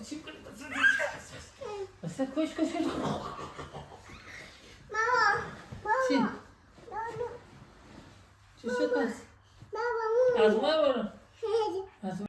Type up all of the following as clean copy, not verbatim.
چی کنی؟ بس کوش چی؟ چی شد پس؟ از ما برو از ما.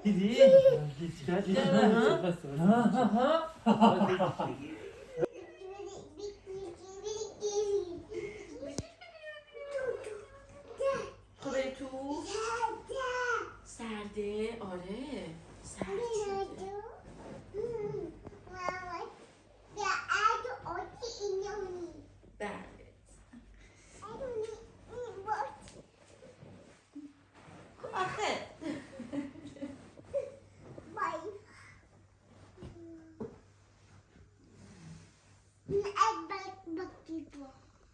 دیدی؟ خوبه تو؟ سرده؟ آره سرد شده بله آخه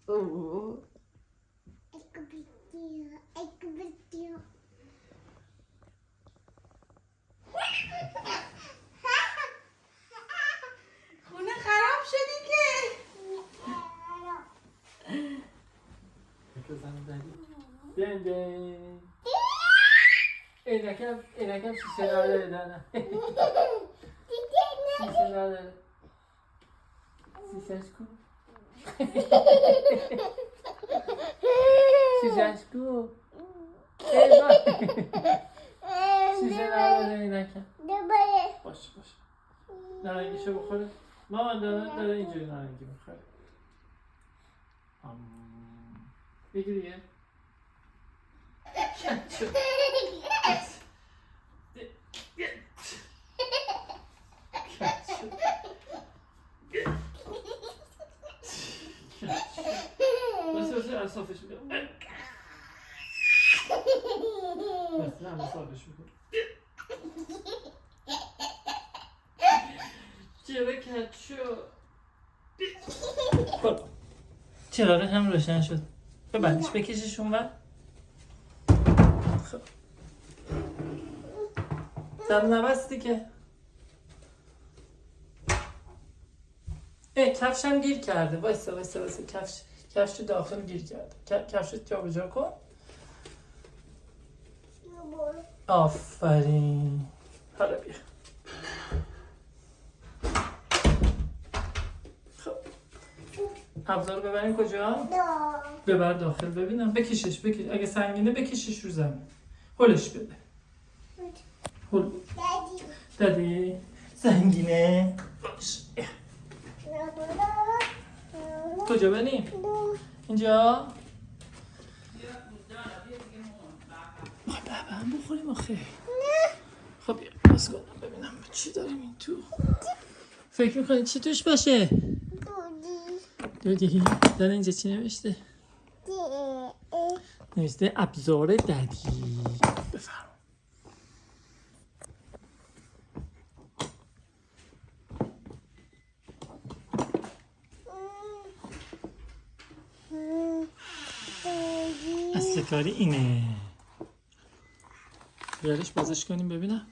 اوه خونه خراب شدی که اینکم شیشه نداره دانا شیشه نداره شیشهش کو شیشهش کو شیشه نداره اینکم باشه نارنگیشو بخوره مامان داره اینجوری نارنگی بخوره یکی دیگه بس صافش میکنم بس نه صافش میکنم چرا کچو چراغ هم روشن شد ببندش بکشش اون ور خب در نبستی که کفشم گیر کرده وایسا کفش تو داخل گیر کرده کفشت جا بجا کن آفرین حالا بیا خب ابزار ببریم کجا؟ ببر داخل ببینم بکشش اگه سنگینه بکشش رو زمین هلش بده هل دادی سنگینه باش کجا بریم؟ اینجا؟ میخوای بابا هم بخوریم آخه خب بیا باز کنم ببینم چی داریم این تو فکر میکنی چی توش باشه؟ دودی داره اینجا چی نوشته؟ نوشته ابزار ددی بفرم دست کاری اینه. بیارش بازش کنیم ببینم.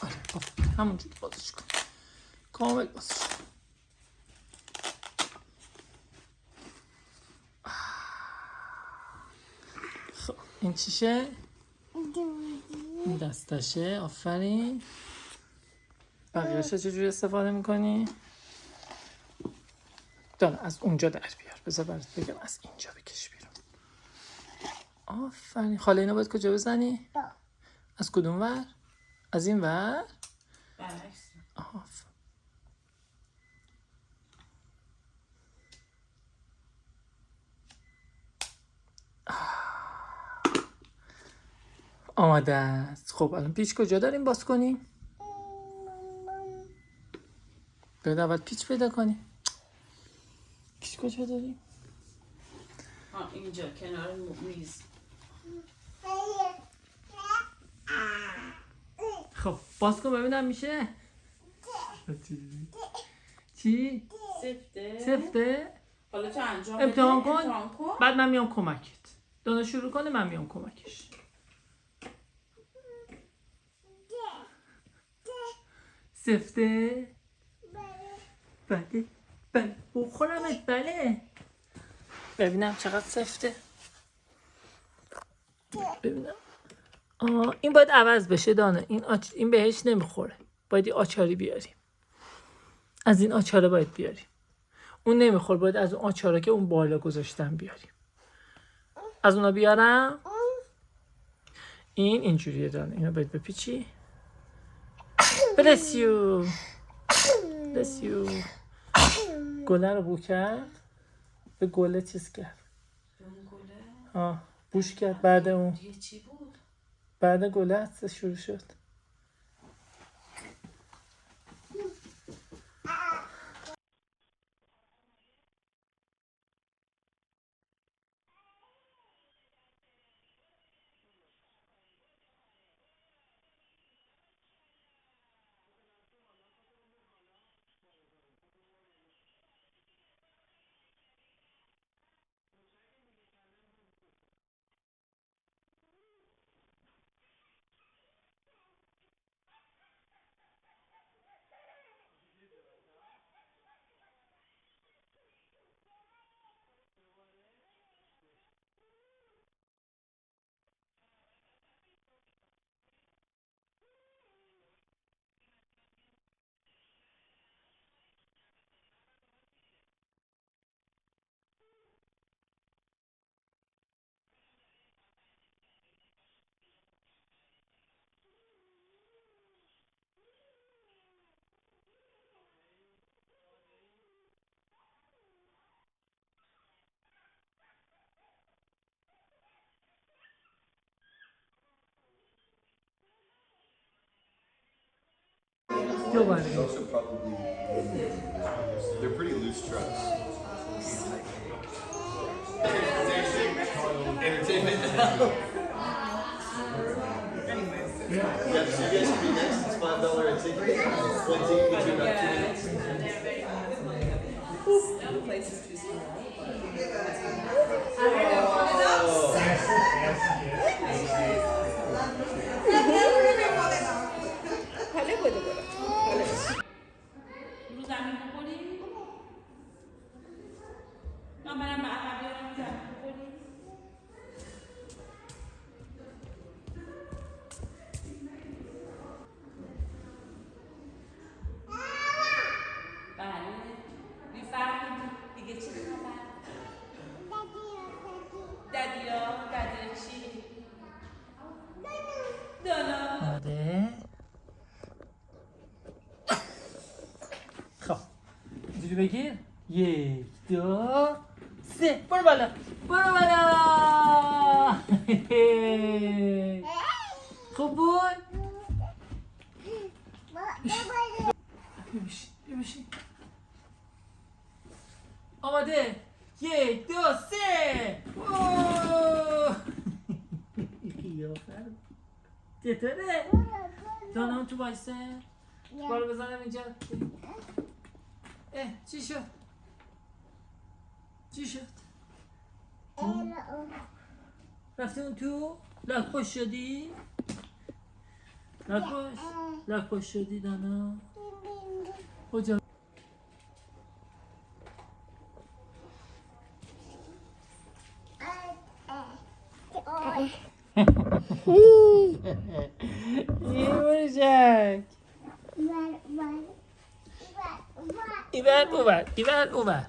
آره همونجوری بازش کن. کامل بازش کن. خب این چیشه؟ این دستشه. آفرین. بقیه‌اش چجوری استفاده میکنی؟ داره از اونجا در بیار. بذار برات بگم از اینجا بکش بیرون. آفرین. خاله اینو باید کجا بزنی؟ از کدوم ور؟ از این ور؟ برعکس. آماده است. خب الان پیچ کجا داریم باز کنیم؟ باید اول پیچ پیدا کنیم. پیچ کجا داریم؟ اینجا کنار میز. خب باز کن ببینم میشه. چی؟ سفته؟ حالا تو انجام امتحان بده. کن. بعد من میام کمکت. دانا شروع کنه من میام کمکش. سفته؟ بله. بله بخورمت. بله. ببینم چقدر سفته. ببینم. این باید عوض بشه دانا. این بهش نمیخوره. باید آچاری بیاریم. از این آچاره باید بیاریم. اون نمیخوره. باید از اون آچاره که اون بالا گذاشتم بیاریم. از اونا بیارم. اینجوریه دانا. اینو باید بپیچی. Bless you. Bless you. گله رو بو کرد. به گله چیز کرد. بوش کرد. بعد اون دیگه چی بود؟ بعد گله هست شروع شد. دوباره. Those are probably they're pretty loose trucks. Entertainment. Yeah, so you guys can be next. It's $5 a ticket. One ticket gets you about 2 minutes. Place is too small. رو زمین بخوری؟ من برم به عقب بیارم زمین بخوری؟ بله. میفرمید دیگه چی میخوام؟ ددیا چی؟ دانا. آره. خب اینجوری بگیر. 1 2 3 برو بالا. برو بالا. خوب بود. ببشین. آماده. 1 2 3 چطوره؟ جانم تو بایسته؟ بارو بزنم اینجا. چی شد؟ چی شد؟ رفتی اون تو؟ لکپاش شدی؟ لکپاش شدی دانا؟ کجا؟ یورشک ایور اوور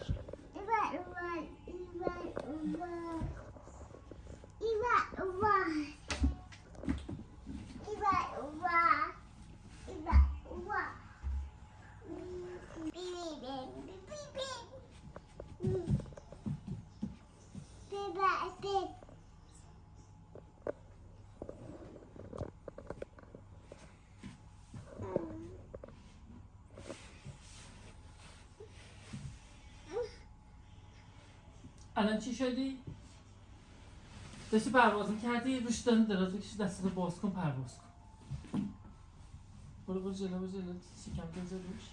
الان چی شدی؟ داشتی پرواز میکردی روش دارم دراز بکشی دستتو باز کن پرواز کن برو جلو شکم بذار روش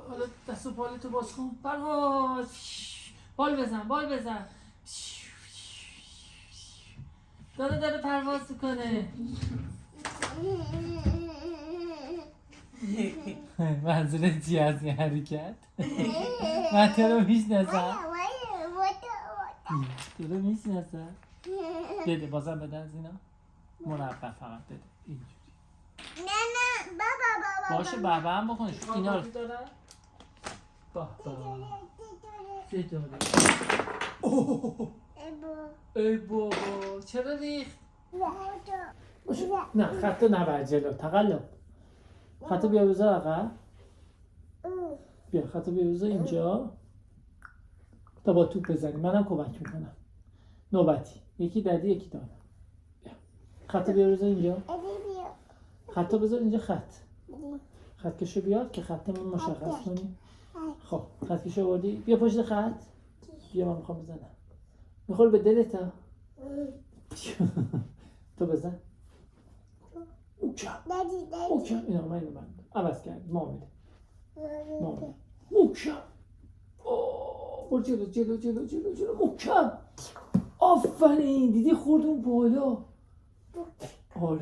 حالا دست و پالتو باز کن پرواز بال بزن داره پرواز میکنه منظورت چی از این حرکت؟ من تو رو میشناسم بده بازم بده از اینا مربع فقط بده اینجوری نه بابا باشه بابا هم بکنش اینا رو بابا ای بابا چرا ریخت؟ نه خطو نبر جلو تقلب خطو بیا بذار عقب بیا خطو بیا بذار اینجا تا با توپ بزنی منم کمک میکنم نوبتی یکی دادی یکی دادم بیا خطو بیا بذار اینجا خطو بذار اینجا خط کشو بیاد که خطمون مشخص کنیم خب خط کشو بردی بیا پشت خط بیا من میخوام بزنم میخوره به دلت ها تو بزن اوکم اینا من عوض کرد ما میده اوکم برو جلو محکم آفرین دیدی خوردون بالا آره